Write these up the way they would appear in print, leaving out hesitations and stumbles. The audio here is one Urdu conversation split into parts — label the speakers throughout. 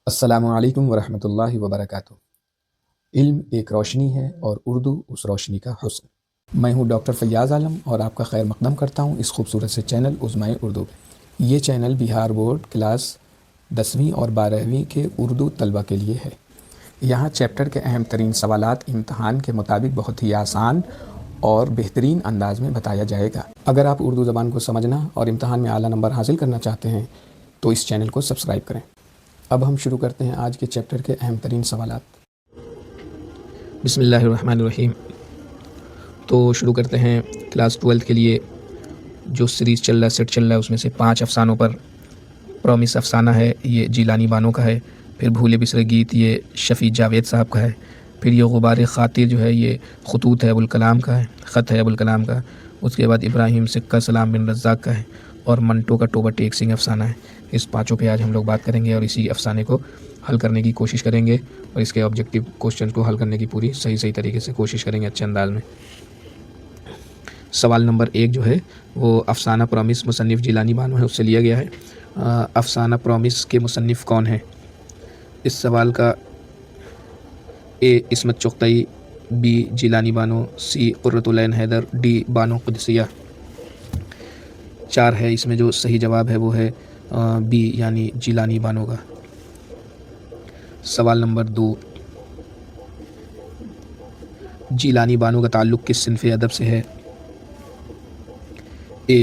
Speaker 1: السلام علیکم ورحمۃ اللہ وبرکاتہ۔ علم ایک روشنی ہے اور اردو اس روشنی کا حسن۔ میں ہوں ڈاکٹر فیاض عالم اور آپ کا خیر مقدم کرتا ہوں اس خوبصورت سے چینل عظمائے اردو پہ۔ یہ چینل بہار بورڈ کلاس 10ویں اور 12ویں کے اردو طلبہ کے لیے ہے۔ یہاں چیپٹر کے اہم ترین سوالات امتحان کے مطابق بہت ہی آسان اور بہترین انداز میں بتایا جائے گا۔ اگر آپ اردو زبان کو سمجھنا اور امتحان میں اعلیٰ نمبر حاصل کرنا چاہتے ہیں تو اس چینل کو سبسکرائب کریں۔ اب ہم شروع کرتے ہیں آج کے چیپٹر کے اہم ترین سوالات۔ بسم اللہ الرحمن الرحیم۔ تو شروع کرتے ہیں کلاس 12 کے لیے جو سیریز چل رہا ہے، سیٹ چل رہا ہے، اس میں سے 5 افسانوں پر۔ پرومس افسانہ ہے، یہ جیلانی بانو کا ہے۔ پھر بھولے بسرے گیت یہ شفیع جاوید صاحب کا ہے۔ پھر یہ غبار خاطر جو ہے یہ خطوط ہے ابوالکلام کا ہے، خط ہے ابوالکلام کا۔ اس کے بعد ابراہیم سکہ سلام بن رزاق کا ہے، اور منٹو کا ٹوبہ ٹیک سنگھ افسانہ ہے۔ اس پانچوں پہ آج ہم لوگ بات کریں گے اور اسی افسانے کو حل کرنے کی کوشش کریں گے، اور اس کے آبجیکٹیو کوشچن کو حل کرنے کی پوری صحیح طریقے سے کوشش کریں گے اچھے انداز میں۔ سوال نمبر 1 جو ہے وہ افسانہ پرومس مصنف جیلانی بانو ہے، اس سے لیا گیا ہے۔ افسانہ پرومس کے مصنف کون ہیں؟ اس سوال کا A Ismat Chughtai, B Jilani Bano, C Qurratul Ain Haider, D Bano Qudsia. 4 ہے، اس میں جو صحیح جواب ہے وہ ہے بی یعنی جیلانی بانو کا۔ سوال نمبر 2، جیلانی بانو کا تعلق کس صنف ادب سے ہے؟ اے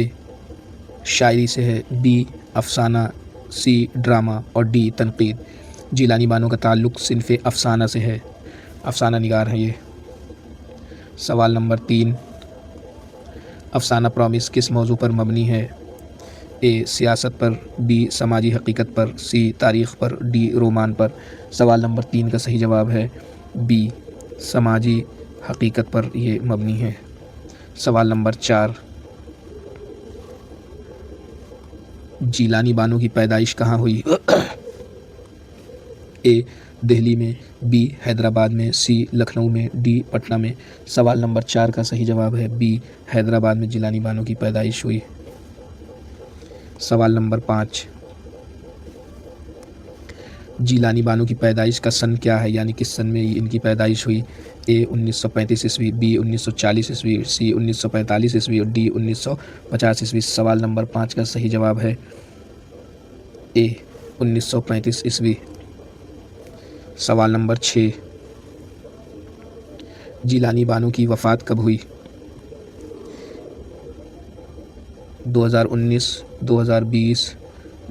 Speaker 1: شاعری سے ہے، بی افسانہ، سی ڈرامہ، اور ڈی تنقید۔ جیلانی بانو کا تعلق صنف افسانہ سے ہے، افسانہ نگار ہے یہ۔ سوال نمبر 3، افسانہ پرومس کس موضوع پر مبنی ہے؟ اے سیاست پر، بی سماجی حقیقت پر، سی تاریخ پر، ڈی رومان پر۔ سوال نمبر 3 کا صحیح جواب ہے بی سماجی حقیقت پر یہ مبنی ہے۔ سوال نمبر 4، جیلانی بانو کی پیدائش کہاں ہوئی؟ اے دہلی میں، بی حیدرآباد میں، سی لکھنؤ میں، ڈی پٹنہ میں۔ سوال نمبر 4 کا صحیح جواب ہے بی حیدرآباد میں جیلانی بانو کی پیدائش ہوئی۔ سوال نمبر 5، جیلانی بانو کی پیدائش کا سن کیا ہے، یعنی کس سن میں ان کی پیدائش ہوئی؟ اے 1935 عیسوی، بی 1940 عیسوی، سی 1945 عیسوی، اور ڈی 1950 عیسوی۔ سوال نمبر 5 کا صحیح جواب ہے اے 1935 عیسوی۔ سوال نمبر 6، جیلانی بانو کی وفات کب ہوئی؟ 2019، 2020،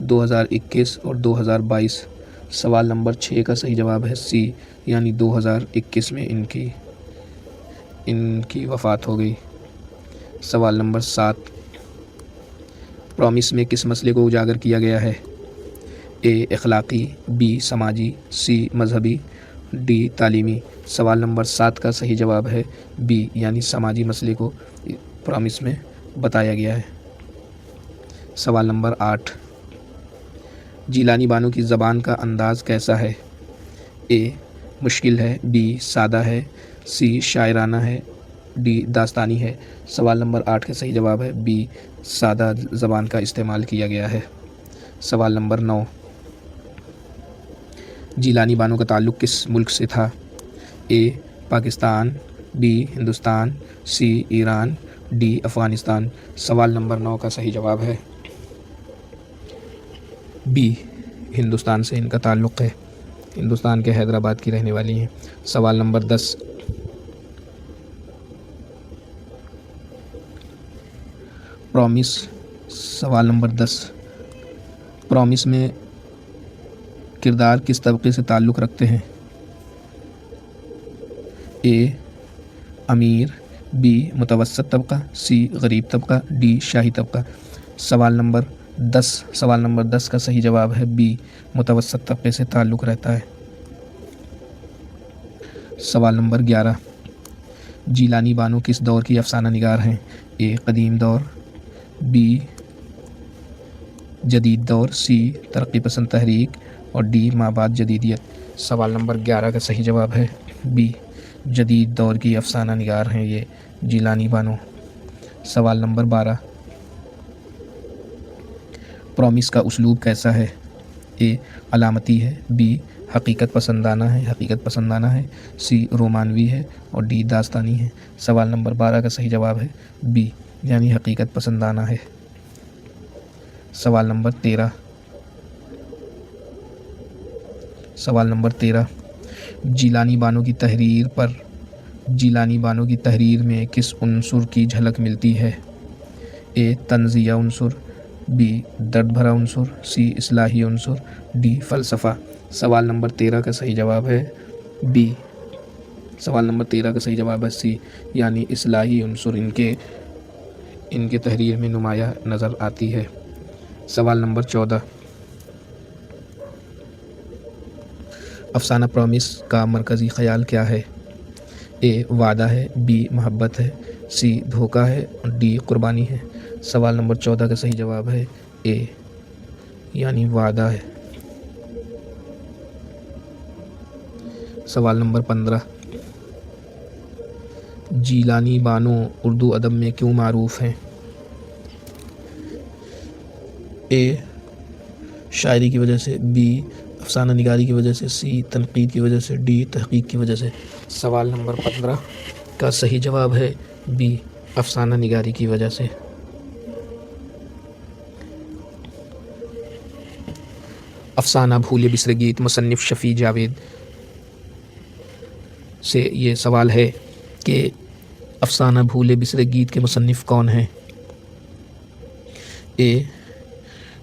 Speaker 1: 2021 اور 2022۔ سوال نمبر 6 کا صحیح جواب ہے سی یعنی 2021 میں ان کی وفات ہو گئی۔ سوال نمبر 7، پرومس میں کس مسئلے کو اجاگر کیا گیا ہے؟ اے اخلاقی، بی سماجی، سی مذہبی، ڈی تعلیمی۔ سوال نمبر 7 کا صحیح جواب ہے بی یعنی سماجی مسئلے کو پرومس میں بتایا گیا ہے۔ سوال نمبر 8، جیلانی بانو کی زبان کا انداز کیسا ہے؟ اے مشکل ہے، بی سادہ ہے، سی شاعرانہ ہے، ڈی داستانی ہے۔ سوال نمبر 8 کا صحیح جواب ہے بی سادہ زبان کا استعمال کیا گیا ہے۔ سوال نمبر 9، جیلانی بانو کا تعلق کس ملک سے تھا؟ A Pakistan, B Hindustan, C Iran, D Afghanistan. سوال نمبر 9 کا صحیح جواب ہے بی ہندوستان سے ان کا تعلق ہے، ہندوستان کے حیدرآباد کی رہنے والی ہیں۔ سوال نمبر 10، پرومس، سوال نمبر 10، پرومس میں کردار کس طبقے سے تعلق رکھتے ہیں؟ اے امیر، بی متوسط طبقہ، سی غریب طبقہ، ڈی شاہی طبقہ۔ سوال نمبر 10 کا صحیح جواب ہے بی متوسط طبقے سے تعلق رہتا ہے۔ سوال نمبر 11، جیلانی بانو کس دور کی افسانہ نگار ہیں؟ اے قدیم دور، بی جدید دور، سی ترقی پسند تحریک، اور ڈی مابعد جدیدیت۔ سوال نمبر 11 کا صحیح جواب ہے بی جدید دور کی افسانہ نگار ہیں یہ جیلانی بانو۔ سوال نمبر 12، پرومس کا اسلوب کیسا ہے؟ اے علامتی ہے، بی حقیقت پسندانہ ہے، سی رومانوی ہے اور ڈی داستانی ہے۔ سوال نمبر 12 کا صحیح جواب ہے بی یعنی حقیقت پسندانہ ہے۔ سوال نمبر 13 جیلانی بانو کی تحریر میں کس عنصر کی جھلک ملتی ہے؟ اے طنزیہ عنصر، بی درد بھرا عنصر، سی اصلاحی عنصر، ڈی فلسفہ۔ سوال نمبر 13 کا صحیح جواب ہے بی۔ سوال نمبر 13 کا صحیح جواب ہے سی یعنی اصلاحی عنصر ان کے تحریر میں نمایاں نظر آتی ہے۔ سوال نمبر 14 افسانہ پرومس کا مرکزی خیال کیا ہے؟ اے وعدہ ہے، بی محبت ہے، سی دھوکہ ہے اور ڈی قربانی ہے۔ سوال نمبر 14 کا صحیح جواب ہے اے یعنی وعدہ ہے۔ سوال نمبر 15 جیلانی بانو اردو ادب میں کیوں معروف ہیں؟ اے شاعری کی وجہ سے، بی افسانہ نگاری کی وجہ سے، سی تنقید کی وجہ سے، ڈی تحقیق کی وجہ سے۔ سوال نمبر 15 کا صحیح جواب ہے بی افسانہ نگاری کی وجہ سے۔ افسانہ بھولے بسرے گیت مصنف شفیع جاوید سے یہ سوال ہے کہ افسانہ بھولے بسرے گیت کے مصنف کون ہیں؟ اے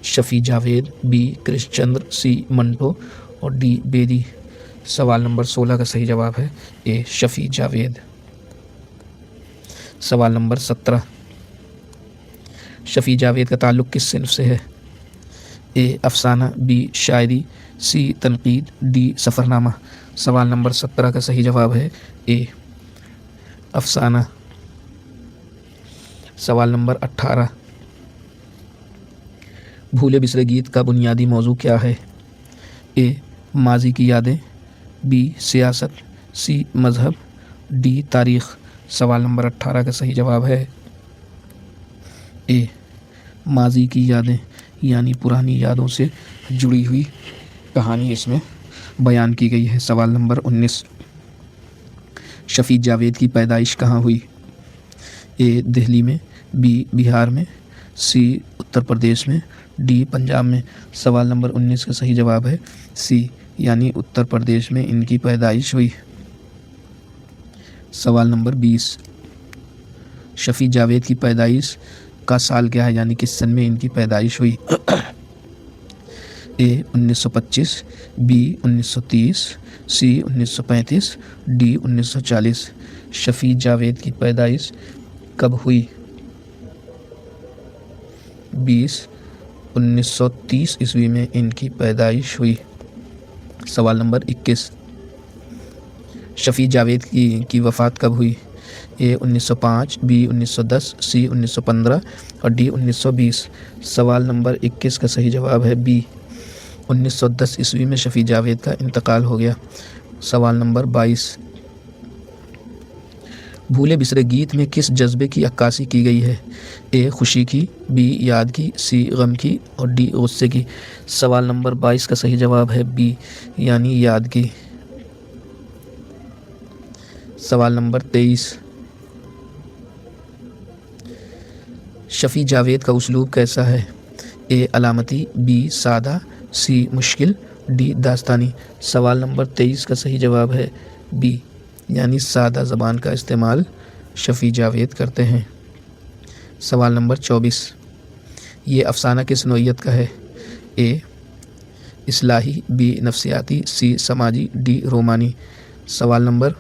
Speaker 1: شفیع جاوید، بی کرش چندر، سی منٹو اور ڈی بیدی۔ سوال نمبر 16 کا صحیح جواب ہے اے شفیع جاوید۔ سوال نمبر 17 شفیع جاوید کا تعلق کس صنف سے ہے؟ اے افسانہ، بی شاعری، سی تنقید، ڈی سفرنامہ۔ سوال نمبر 17 کا صحیح جواب ہے اے افسانہ۔ سوال نمبر 18 بھولے بسرے گیت کا بنیادی موضوع کیا ہے؟ اے ماضی کی یادیں، بی سیاست، سی مذہب، ڈی تاریخ۔ سوال نمبر 18 کا صحیح جواب ہے اے ماضی کی یادیں یعنی پرانی یادوں سے جڑی ہوئی کہانی اس میں بیان کی گئی ہے۔ سوال نمبر 19 شفیع جاوید کی پیدائش کہاں ہوئی؟ اے دہلی میں، بی بہار میں، سی اتر پردیش میں، ڈی پنجاب میں۔ سوال نمبر 19 کا صحیح جواب ہے سی یعنی اتر پردیش میں ان کی پیدائش ہوئی۔ سوال نمبر 20 شفیع جاوید کی پیدائش کا سال کیا ہے یعنی کس سن میں ان کی پیدائش ہوئی؟ اے 1925، بی 1930، سی 1935، ڈی 1940۔ شفیع جاوید کی پیدائش کب ہوئی؟ 1930 عیسوی میں ان کی پیدائش ہوئی۔ سوال نمبر 21 شفیع جاوید کی وفات کب ہوئی؟ اے 1905، بی 1910، سی 1915 اور ڈی 1920۔ سوال نمبر 21 کا صحیح جواب ہے بی 1910 عیسوی میں شفیع جاوید کا انتقال ہو گیا۔ سوال نمبر 22 بھولے بسرے گیت میں کس جذبے کی عکاسی کی گئی ہے؟ اے خوشی کی، بی یاد کی، سی غم کی اور ڈی غصے کی۔ سوال نمبر 22 کا صحیح جواب ہے بی یعنی یاد کی۔ سوال نمبر 23 شفیع جاوید کا اسلوب کیسا ہے؟ اے علامتی، بی سادہ، سی مشکل، ڈی داستانی۔ سوال نمبر 23 کا صحیح جواب ہے بی یعنی سادہ زبان کا استعمال شفیع جاوید کرتے ہیں۔ سوال نمبر 24 یہ افسانہ کس نوعیت کا ہے؟ اے اصلاحی، بی نفسیاتی، سی سماجی، ڈی رومانی۔ سوال نمبر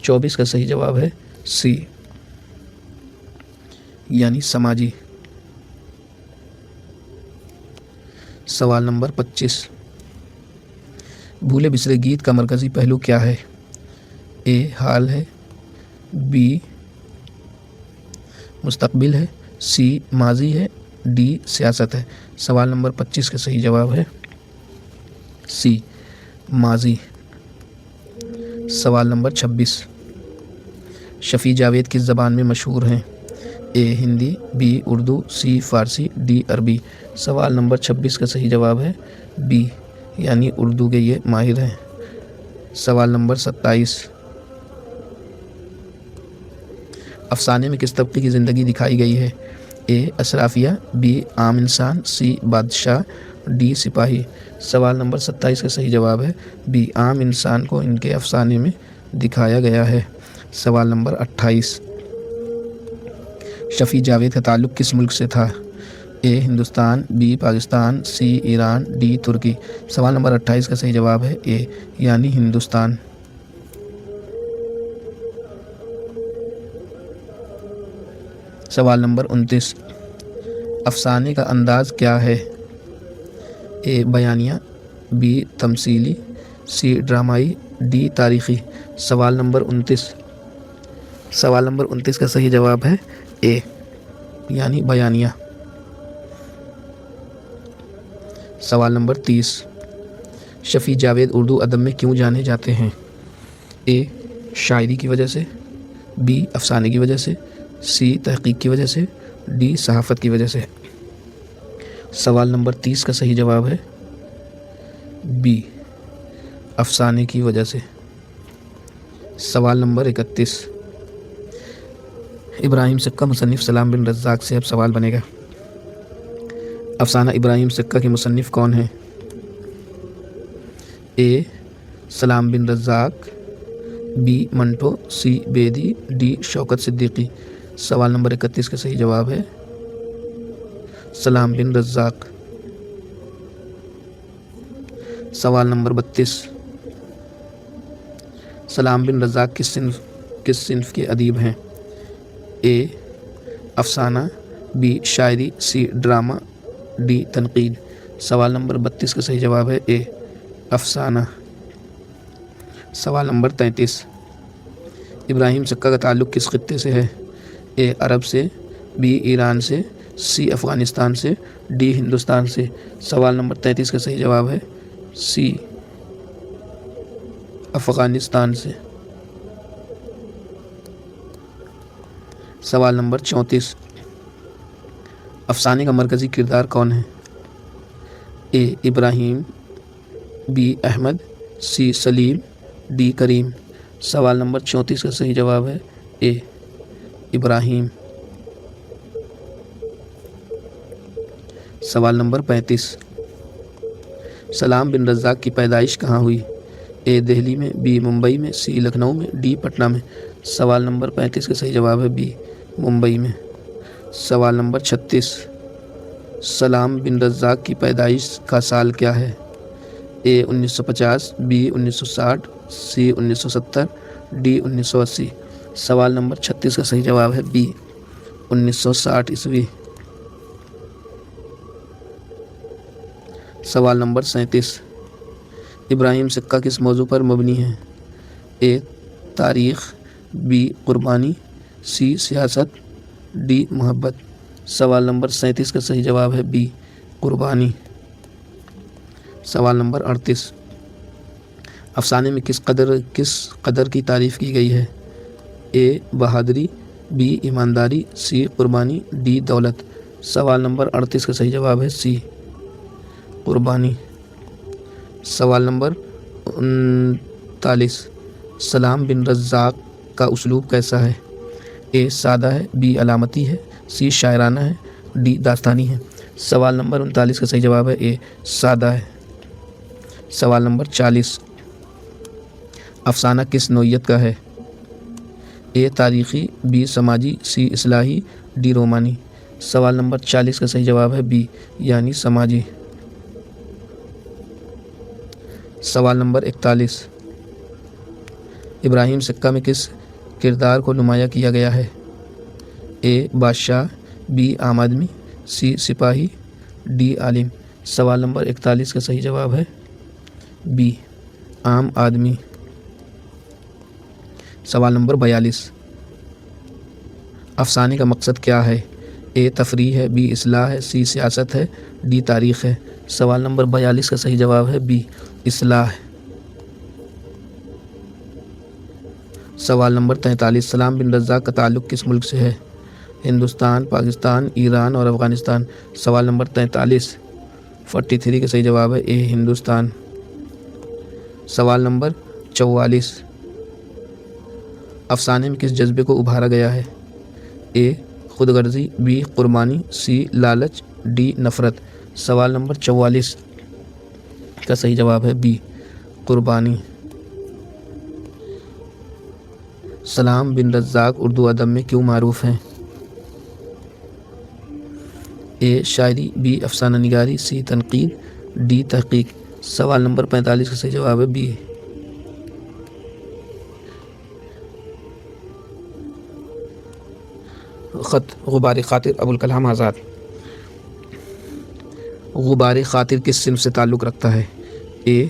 Speaker 1: 24 کا صحیح جواب ہے سی یعنی سماجی۔ سوال نمبر 25 بھولے بسرے گیت کا مرکزی پہلو کیا ہے؟ اے حال ہے، بی مستقبل ہے، سی ماضی ہے، ڈی سیاست ہے۔ سوال نمبر 25 کا صحیح جواب ہے سی ماضی۔ سوال نمبر 26 شفیع جاوید کس زبان میں مشہور ہیں؟ A Hindi, B Urdu, C Farsi, D Arabi. سوال نمبر 26 کا صحیح جواب ہے بی، یعنی اردو کے یہ ماہر ہیں۔ سوال نمبر 27، افسانے میں کس طبقے کی زندگی دکھائی گئی ہے؟ اے اشرافیہ، بی عام انسان، سی بادشاہ، ڈی سپاہی۔ سوال نمبر 27 کا صحیح جواب ہے بی، عام انسان کو ان کے افسانے میں دکھایا گیا ہے۔ سوال نمبر 28، شفیع جاوید کا تعلق کس ملک سے تھا؟ A Hindustan, B Pakistan, C Iran, D ترکی۔ سوال نمبر 28 کا صحیح جواب ہے اے، یعنی ہندوستان۔ سوال نمبر 29، افسانے کا انداز کیا ہے؟ اے بیانیہ، بی تمثیلی، سی ڈرامائی، ڈی تاریخی۔ سوال نمبر 29 کا صحیح جواب ہے اے، یعنی بیانیہ۔ سوال نمبر 30، شفیع جاوید اردو ادب میں کیوں جانے جاتے ہیں؟ اے شاعری کی وجہ سے، بی افسانے کی وجہ سے، سی تحقیق کی وجہ سے، ڈی صحافت کی وجہ سے۔ سوال نمبر 30 کا صحیح جواب ہے بی، افسانے کی وجہ سے۔ سوال نمبر 31، ابراہیم سکہ مصنف سلام بن رزاق سے اب سوال بنے گا۔ افسانہ ابراہیم سکہ کے مصنف کون ہیں؟ A Salam bin Razzaq, B Manto, C Bedi, D Shaukat Siddiqui. سوال نمبر 31 کا صحیح جواب ہے سلام بن رزاق۔ سوال نمبر 32، سلام بن رزاق کس صنف کے ادیب ہیں؟ اے افسانہ، بی شاعری، سی ڈرامہ، ڈی تنقید۔ سوال نمبر 32 کا صحیح جواب ہے اے، افسانہ۔ سوال نمبر 33، ابراہیم سکہ کا تعلق کس خطے سے ہے؟ اے عرب سے، بی ایران سے، سی افغانستان سے، ڈی ہندوستان سے۔ سوال نمبر 33 کا صحیح جواب ہے سی، افغانستان سے۔ سوال نمبر 34، افسانے کا مرکزی کردار کون ہے؟ A Ibrahim, B Ahmed, C Salim, D Karim. سوال نمبر 34 کا صحیح جواب ہے اے ابراہیم۔ سوال نمبر 35، سلام بن رزاق کی پیدائش کہاں ہوئی؟ اے دہلی میں، بی ممبئی میں، سی لکھنؤ میں، ڈی پٹنہ میں۔ سوال نمبر 35 کا صحیح جواب ہے بی، ممبئی میں۔ سوال نمبر 36، سلام بن رزاق کی پیدائش کا سال کیا ہے؟ اے 1950، بی 1960، سی 1970، ڈی 1980۔ سوال نمبر 36 کا صحیح جواب ہے بی، 1960 عیسوی۔ سوال نمبر 37، ابراہیم سکہ کس موضوع پر مبنی ہے؟ اے تاریخ، بی قربانی، سی سیاست، ڈی محبت۔ سوال نمبر 37 کا صحیح جواب ہے بی، قربانی۔ سوال نمبر 38، افسانے میں کس قدر کی تعریف کی گئی ہے؟ اے بہادری، بی ایمانداری، سی قربانی، ڈی دولت۔ سوال نمبر 38 کا صحیح جواب ہے سی، قربانی۔ سوال نمبر 39، سلام بن رزاق کا اسلوب کیسا ہے؟ اے سادہ ہے، بی علامتی ہے، سی شاعرانہ ہے، ڈی داستانی ہے۔ سوال نمبر 39 کا صحیح جواب ہے اے سادہ ہے۔ سوال نمبر 40، افسانہ کس نوعیت کا ہے؟ اے تاریخی، بی سماجی، سی اصلاحی، ڈی رومانی۔ سوال نمبر 40 کا صحیح جواب ہے بی، یعنی سماجی۔ سوال نمبر 41، ابراہیم سکہ میں کس کردار کو نمایاں کیا گیا ہے؟ اے بادشاہ، بی عام آدمی، سی سپاہی، ڈی عالم۔ سوال نمبر 41 کا صحیح جواب ہے بی، عام آدمی۔ سوال نمبر 42، افسانے کا مقصد کیا ہے؟ اے تفریح ہے، بی اصلاح ہے، سی سیاست ہے، ڈی تاریخ ہے۔ سوال نمبر 42 کا صحیح جواب ہے بی، اصلاح۔ سوال نمبر 43، سلام بن رزاق کا تعلق کس ملک سے ہے؟ ہندوستان، پاکستان، ایران اور افغانستان۔ سوال نمبر 43 کا صحیح جواب ہے اے ہندوستان۔ سوال نمبر 44 افسانے میں کس جذبے کو ابھارا گیا ہے؟ اے خود غرضی، بی قربانی، سی لالچ، ڈی نفرت۔ سوال نمبر 44 کا صحیح جواب ہے بی قربانی۔ سلام بن رزاق اردو ادب میں کیوں معروف ہیں؟ اے شاعری، بی افسانہ نگاری، سی تنقید، ڈی تحقیق۔ سوال نمبر 45 کا صحیح جواب ہے بی خط۔ غبار خاطر ابوالکلام آزاد۔ غبار خاطر کس صنف سے تعلق رکھتا ہے؟ اے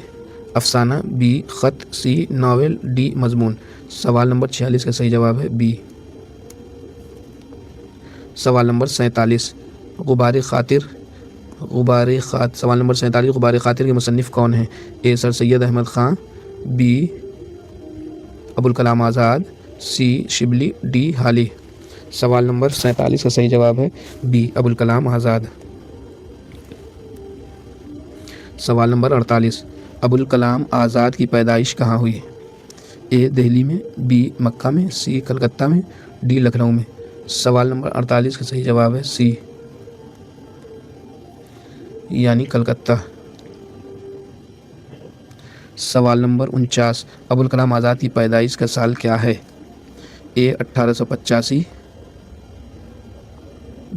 Speaker 1: افسانہ، بی خط، سی ناول، ڈی مضمون۔ سوال نمبر 46 کا صحیح جواب ہے بی۔ سوال نمبر 47 سوال نمبر 47 غبار خاطر کے مصنف کون ہیں؟ A sir Syed Ahmad Khan, B Abul Kalam Azad, C Shibli, D Hali. سوال نمبر 47 کا صحیح جواب ہے بی ابوالکلام آزاد۔ سوال نمبر 48 ابوالکلام آزاد کی پیدائش کہاں ہوئی؟ اے دہلی میں، بی مکہ میں، سی کلکتہ میں، ڈی لکھنؤ میں۔ سوال نمبر 48 کا صحیح جواب ہے سی یعنی کلکتہ۔ سوال نمبر 49 ابوالکلام آزاد کی پیدائش کا سال کیا ہے؟ اے 1885،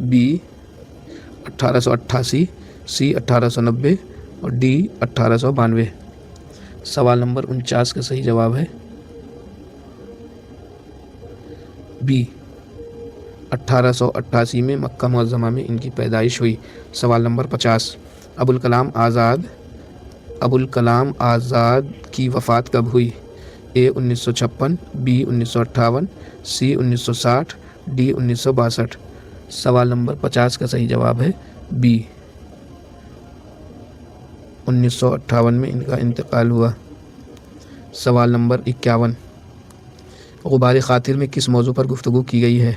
Speaker 1: بی 1888، سی 1890 اور ڈی 1892۔ سوال نمبر 49 کا صحیح جواب ہے بی 1888 میں مکہ معظمہ میں ان کی پیدائش ہوئی۔ سوال نمبر 50 ابوالکلام آزاد کی وفات کب ہوئی؟ اے 1956، بی 1958، سی 1960، ڈی 1962۔ سوال نمبر 50 کا صحیح جواب ہے بی 1958 میں ان کا انتقال ہوا۔ سوال نمبر 51 غبار خاطر میں کس موضوع پر گفتگو کی گئی ہے؟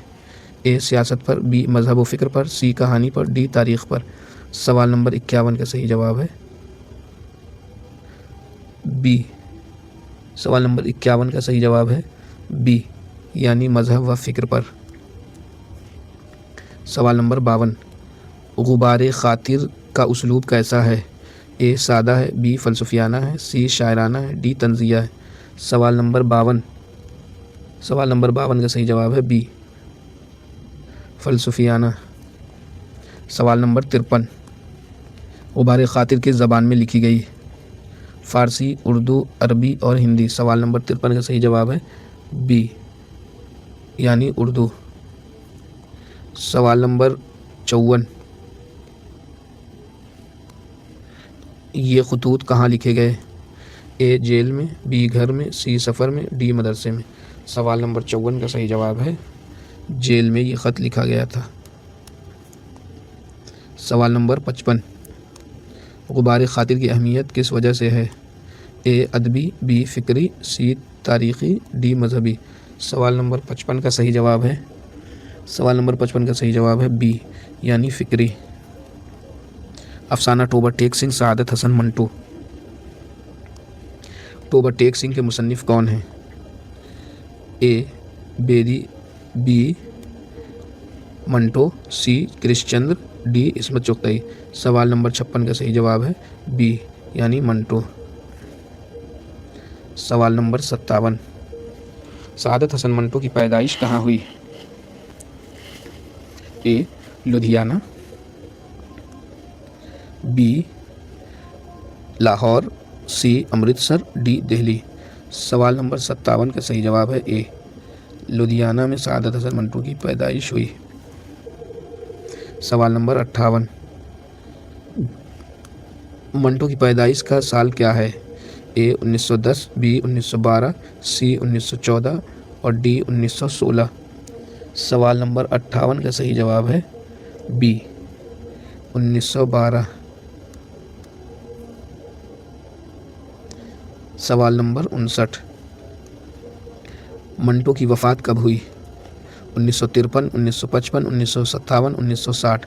Speaker 1: اے سیاست پر، بی مذہب و فکر پر، سی کہانی پر، ڈی تاریخ پر۔ سوال نمبر 51 کا صحیح جواب ہے بی۔ سوال نمبر 51 کا صحیح جواب ہے بی یعنی مذہب و فکر پر۔ سوال نمبر 52 غبار خاطر کا اسلوب کیسا ہے؟ اے سادہ ہے، بی فلسفیانہ ہے، سی شاعرانہ ہے، ڈی طنزیہ ہے۔ سوال نمبر 52 کا صحیح جواب ہے بی فلسفیانہ۔ سوال نمبر 53 غبار خاطر کس زبان میں لکھی گئی؟ فارسی، اردو، عربی اور ہندی۔ سوال نمبر 53 کا صحیح جواب ہے بی یعنی اردو۔ سوال نمبر 54 یہ خطوط کہاں لکھے گئے؟ اے جیل میں، بی گھر میں، سی سفر میں، ڈی مدرسے میں۔ سوال نمبر 54 کا صحیح جواب ہے جیل میں یہ خط لکھا گیا تھا۔ سوال نمبر 55 غبار خاطر کی اہمیت کس وجہ سے ہے؟ اے ادبی، بی فکری، سی تاریخی، ڈی مذہبی۔ سوال نمبر 55 کا صحیح جواب ہے بی یعنی فکری۔ افسانہ ٹوبہ ٹیک سنگھ سعادت حسن منٹو۔ ٹوبہ ٹیک سنگھ کے مصنف کون ہیں؟ A Bedi, B Manto, C Krishan Chander, D Ismat Chughtai. سوال نمبر 56 کا صحیح جواب ہے بی یعنی منٹو۔ سوال نمبر 57 سعادت حسن منٹو کی پیدائش کہاں ہوئی؟ A Ludhiana, B Lahore, C Amritsar, D Delhi. سوال نمبر 57 کا صحیح جواب ہے اے لدھیانہ میں سعادت حسن منٹو کی پیدائش ہوئی۔ سوال نمبر 58 منٹو کی پیدائش کا سال کیا ہے؟ اے 1910، بی 1912، سی 1914 اور ڈی 1916۔ سوال نمبر 58 کا صحیح جواب ہے بی 1912۔ سوال نمبر 59 منٹو کی وفات کب ہوئی؟ 1953, 1955, 1957, 1960।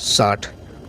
Speaker 1: 60।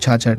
Speaker 1: 66।